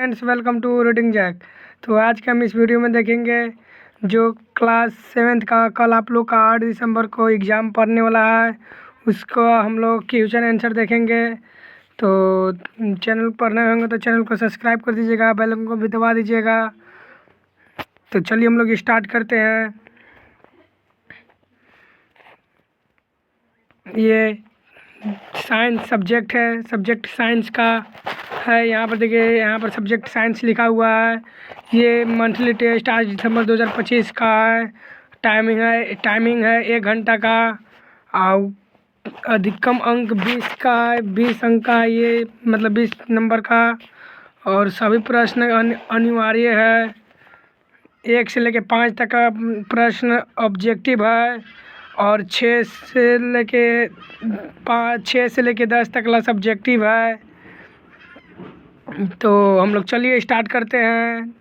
Friends, welcome to Reading Jack. तो आज के हम इस वीडियो में देखेंगे जो क्लास 7th का कल आप लोग का 8 दिसंबर को एग्ज़ाम पढ़ने वाला है, उसको हम लोग क्वेश्चन आंसर देखेंगे। तो चैनल पर नए होंगे तो चैनल को सब्सक्राइब कर दीजिएगा, बेल आइकन को भी दबा दीजिएगा। तो चलिए हम लोग स्टार्ट करते हैं। ये साइंस सब्जेक्ट है, सब्जेक्ट साइंस का है। यहाँ पर देखिए, यहाँ पर सब्जेक्ट साइंस लिखा हुआ है। ये मंथली टेस्ट 8 दिसंबर 2025 का है। टाइमिंग है 1 घंटा का। और अधिकतम अंक 20 का है, 20 अंक का है ये, मतलब 20 नंबर का। और सभी प्रश्न अनिवार्य है। 1 से लेकर 5 तक का प्रश्न ऑब्जेक्टिव है। और 6 से लेके 10 तक का सब्जेक्टिव है। तो हम लोग चलिए स्टार्ट करते हैं।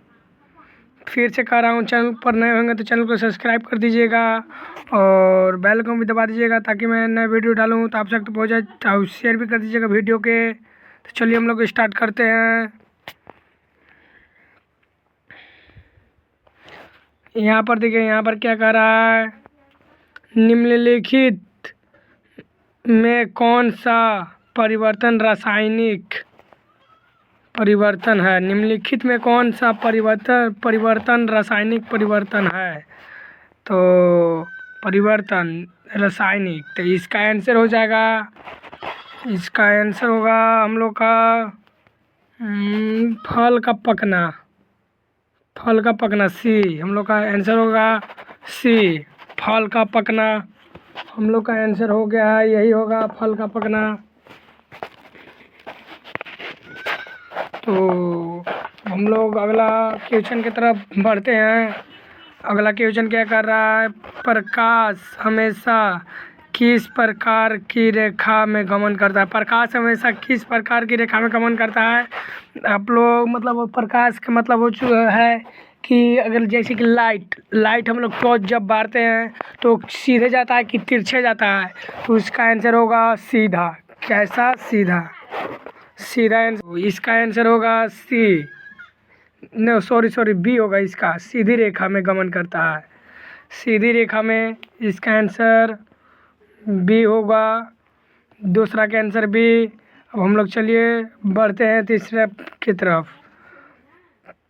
फिर से कह रहा हूँ, चैनल पर नए होंगे तो चैनल को सब्सक्राइब कर दीजिएगा और बेल आइकन भी दबा दीजिएगा ताकि मैं नए वीडियो डालूँ तो आप तक पहुँच जाए। और शेयर भी कर दीजिएगा वीडियो के। तो चलिए हम लोग स्टार्ट करते हैं। यहाँ पर देखिए, यहाँ पर क्या कह रहा है, निम्नलिखित में कौन सा परिवर्तन रासायनिक परिवर्तन है। निम्नलिखित में कौन सा परिवर्तन रासायनिक परिवर्तन है। तो परिवर्तन रासायनिक, तो इसका आंसर हो जाएगा, इसका आंसर होगा हम लोग का फल का पकना सी। हम लोग का आंसर होगा सी, फल का पकना। हम लोग का आंसर हो गया है, यही होगा फल का पकना। तो हम लोग अगला क्वेश्चन की तरफ बढ़ते हैं। अगला क्वेश्चन क्या कर रहा है, प्रकाश हमेशा किस प्रकार की रेखा में गमन करता है। प्रकाश हमेशा किस प्रकार की रेखा में गमन करता है। आप लोग मतलब प्रकाश का मतलब हो चुका है कि अगर जैसे कि लाइट हम लोग टॉर्च जब बारते हैं तो सीधे जाता है कि तिरछे जाता है। तो इसका आंसर होगा सीधा। कैसा? सीधा आंसर। इसका आंसर होगा सी, नो सॉरी बी होगा इसका। सीधी रेखा में गमन करता है, सीधी रेखा में। इसका आंसर बी होगा, दूसरा का आंसर बी। अब हम लोग चलिए बढ़ते हैं तीसरे की तरफ।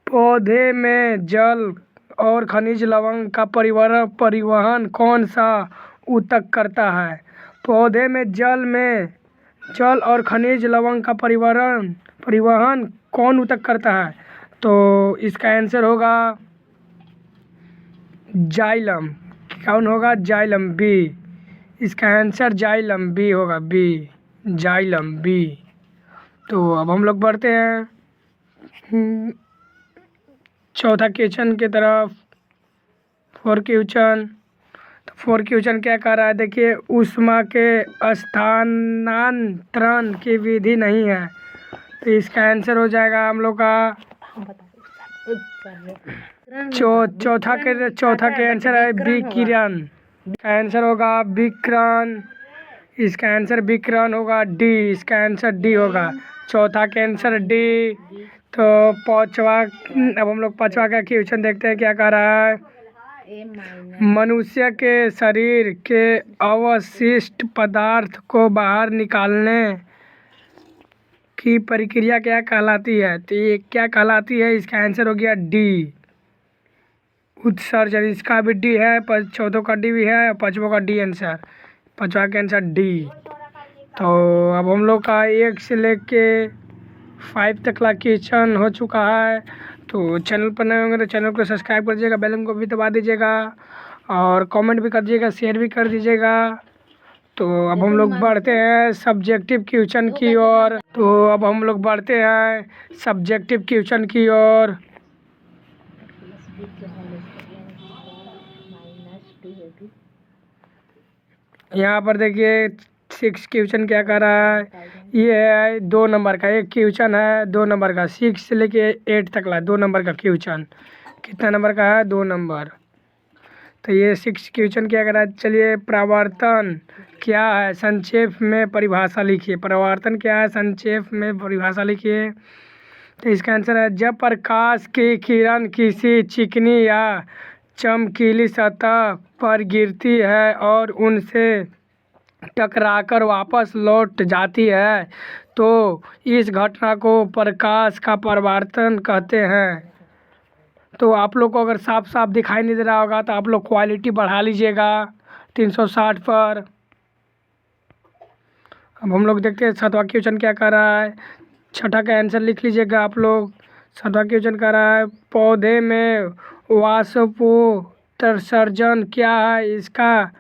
पौधे में जल और खनिज लवण का परिवहन कौन सा ऊतक करता है। पौधे में जल और खनिज लवण का परिवहन कौन ऊतक करता है। तो इसका आंसर होगा जाइलम। कौन होगा? Xylem, B. इसका आंसर जाइलम, बी होगा, बी, जाइलम, बी। तो अब हम लोग बढ़ते हैं चौथा क्वेश्चन की तरफ। 4 क्वेश्चन। तो 4 क्वेश्चन क्या कर रहा है, देखिए, ऊष्मा के स्थानांतरण की विधि नहीं है। तो इसका आंसर हो जाएगा हम लोग का चौथा के आंसर है विकिरण। इसका आंसर होगा विकिरण। इसका आंसर विकिरण होगा, डी। इसका आंसर डी होगा, चौथा के आंसर डी। तो पाँचवा, अब हम लोग पाँचवा का क्वेश्चन देखते हैं क्या कह रहा है। मनुष्य के शरीर के अवशिष्ट पदार्थ को बाहर निकालने की प्रक्रिया क्या कहलाती है। तो ये क्या कहलाती है, इसका आंसर हो गया डी, उत्सर्जन। इसका भी डी है, चौथों का डी भी है और पाँचवों का डी आंसर। पाँचवा का आंसर डी। तो अब हम लोग का 1 से लेके 5 तक का क्वेश्चन हो चुका है। तो चैनल पर नए होंगे तो चैनल को सब्सक्राइब कर दीजिएगा, बेल आइकन को भी दबा दीजिएगा और कमेंट भी कर दीजिएगा, शेयर भी कर दीजिएगा। तो अब हम लोग बढ़ते हैं सब्जेक्टिव क्वेश्चन की ओर। यहाँ पर देखिए 6 क्वेश्चन क्या कर रहा है। ये है 2 नंबर का एक क्वेश्चन है, 2 नंबर का। 6 से लेके 8 तक ला 2 नंबर का क्वेश्चन। कितना नंबर का है? 2 नंबर। तो ये 6 क्वेश्चन क्या कर रहा है, चलिए, प्रवर्तन क्या है संक्षेप में परिभाषा लिखिए। प्रवर्तन क्या है संक्षेप में परिभाषा लिखिए। तो इसका आंसर है जब प्रकाश की किरण किसी चिकनी या चमकीली सतह पर गिरती है और उनसे टकराकर वापस लौट जाती है तो इस घटना को प्रकाश का परावर्तन कहते हैं। तो आप लोग को अगर साफ साफ दिखाई नहीं दे रहा होगा तो आप लोग क्वालिटी बढ़ा लीजिएगा 360 पर। अब हम लोग देखते हैं सातवां क्वेश्चन क्या कर रहा है। छठा का आंसर लिख लीजिएगा आप लोग। सातवां क्वेश्चन कर रहा है पौधे में वाष्पोत्सर्जन क्या है, इसका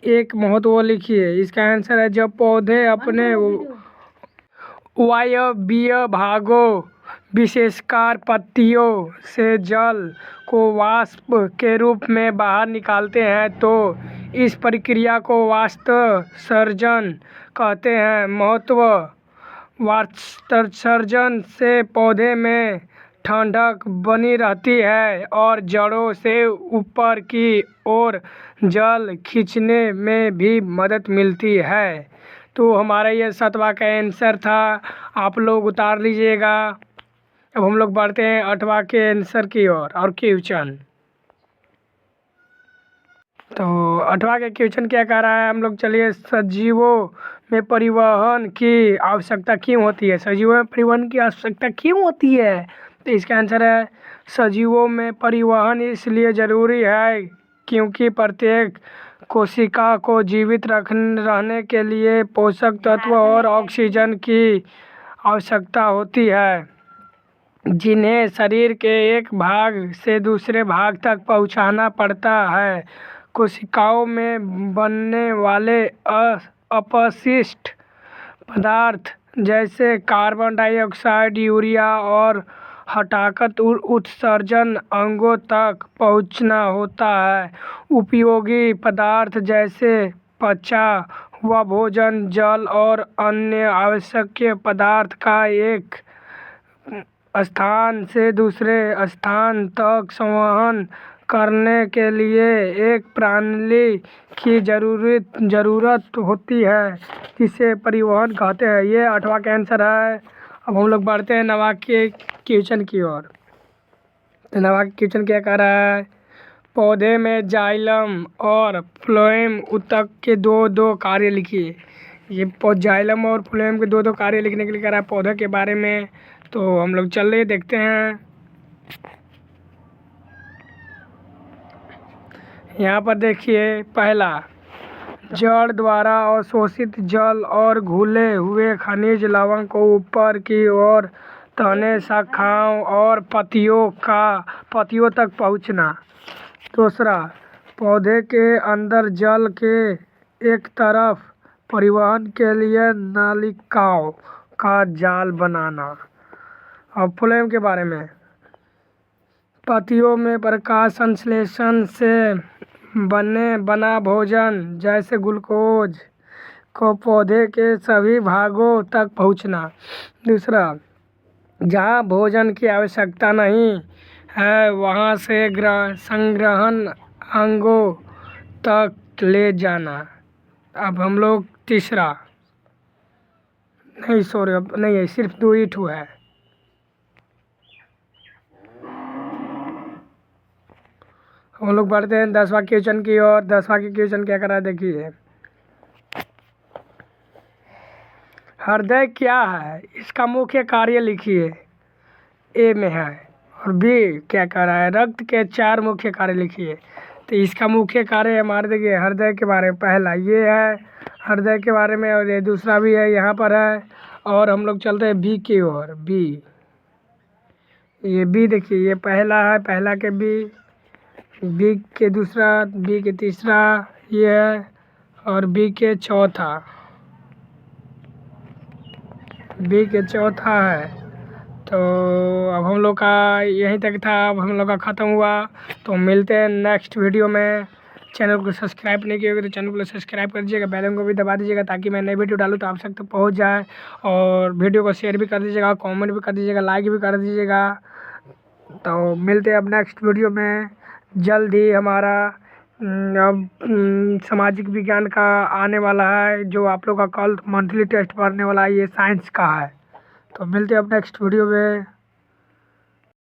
एक महत्व लिखिए। इसका आंसर है जब पौधे अपने वायवीय भागों विशेषकर पत्तियों से जल को वाष्प के रूप में बाहर निकालते हैं तो इस प्रक्रिया को वाष्पोत्सर्जन कहते हैं। महत्व वाष्पोत्सर्जन से पौधे में ठंडक बनी रहती है और जड़ों से ऊपर की ओर जल खींचने में भी मदद मिलती है। तो हमारा ये सातवां का आंसर था, आप लोग उतार लीजिएगा। अब हम लोग बढ़ते हैं आठवां के आंसर की ओर और क्वेश्चन। तो आठवां का क्वेश्चन क्या कह रहा है, हम लोग चलिए सजीवों में परिवहन की आवश्यकता क्यों होती है। सजीवों में परिवहन की आवश्यकता क्यों होती है, तो इसका आंसर है सजीवों में परिवहन इसलिए ज़रूरी है क्योंकि प्रत्येक कोशिका को जीवित रहने के लिए पोषक तत्व और ऑक्सीजन की आवश्यकता होती है जिन्हें शरीर के एक भाग से दूसरे भाग तक पहुंचाना पड़ता है। कोशिकाओं में बनने वाले अपशिष्ट पदार्थ जैसे कार्बन डाइऑक्साइड, यूरिया और हटाकर उत्सर्जन अंगों तक पहुंचना होता है। उपयोगी पदार्थ जैसे पचा हुआ भोजन, जल और अन्य आवश्यक पदार्थ का एक स्थान से दूसरे स्थान तक संवहन करने के लिए एक प्रणाली की ज़रूरत होती है जिसे परिवहन कहते हैं। ये आठवां का आंसर है। अब हम लोग बढ़ते हैं नवा के क्वेश्चन की ओर। तो नवा का क्वेश्चन क्या कह रहा है, पौधे में जाइलम और फ्लोएम ऊतक के दो कार्य लिखिए। ये जाइलम और फ्लोएम के दो कार्य लिखने के लिए कह रहा है पौधे के बारे में। तो हम लोग चल रहे देखते हैं। यहाँ पर देखिए पहला, जड़ द्वारा अवशोषित जल और घुले हुए खनिज लवण को ऊपर की ओर तने, शाखाओं और पत्तियों तक पहुँचना। दूसरा, पौधे के अंदर जल के एक तरफ परिवहन के लिए नलिकाओं का जाल बनाना। अब फ्लोएम के बारे में, पत्तियों में प्रकाश संश्लेषण से बना भोजन जैसे ग्लूकोज को पौधे के सभी भागों तक पहुंचना। दूसरा, जहां भोजन की आवश्यकता नहीं है वहां से संग्रहण अंगों तक ले जाना। अब हम लोग तीसरा, नहीं सॉरी अब नहीं है, सिर्फ 2 ही ठू है। हम लोग बढ़ते हैं 10वां क्वेश्चन की ओर। 10वां के क्वेश्चन क्या करा देखिए, हृदय क्या है, इसका मुख्य कार्य लिखिए। ए में है। और बी क्या कह रहा है, रक्त के 4 मुख्य कार्य लिखिए। तो इसका मुख्य कार्य हमारे देखिए हृदय के बारे में पहला ये है हृदय के बारे में, और ये दूसरा भी है यहाँ पर है। और हम लोग चलते हैं बी की ओर। बी, ये बी देखिए, ये पहला है, पहला के बी के दूसरा, बी के तीसरा ये है, और बी के चौथा, बी के चौथा है। तो अब हम लोग का यहीं तक था, अब हम लोग का ख़त्म हुआ। तो मिलते हैं नेक्स्ट वीडियो में। चैनल को सब्सक्राइब नहीं किया होगा तो चैनल को सब्सक्राइब कर दीजिएगा, बेल आइकन को भी दबा दीजिएगा ताकि मैं नई वीडियो डालूँ तो आप तक तो पहुँच जाए। और वीडियो को शेयर भी कर दीजिएगा, कमेंट भी कर दीजिएगा, लाइक भी कर दीजिएगा। तो मिलते हैं अब नेक्स्ट वीडियो में जल्द ही। हमारा अब सामाजिक विज्ञान का आने वाला है, जो आप लोग का कल मंथली टेस्ट पढ़ने वाला है, ये साइंस का है। तो मिलते हैं अब नेक्स्ट वीडियो में।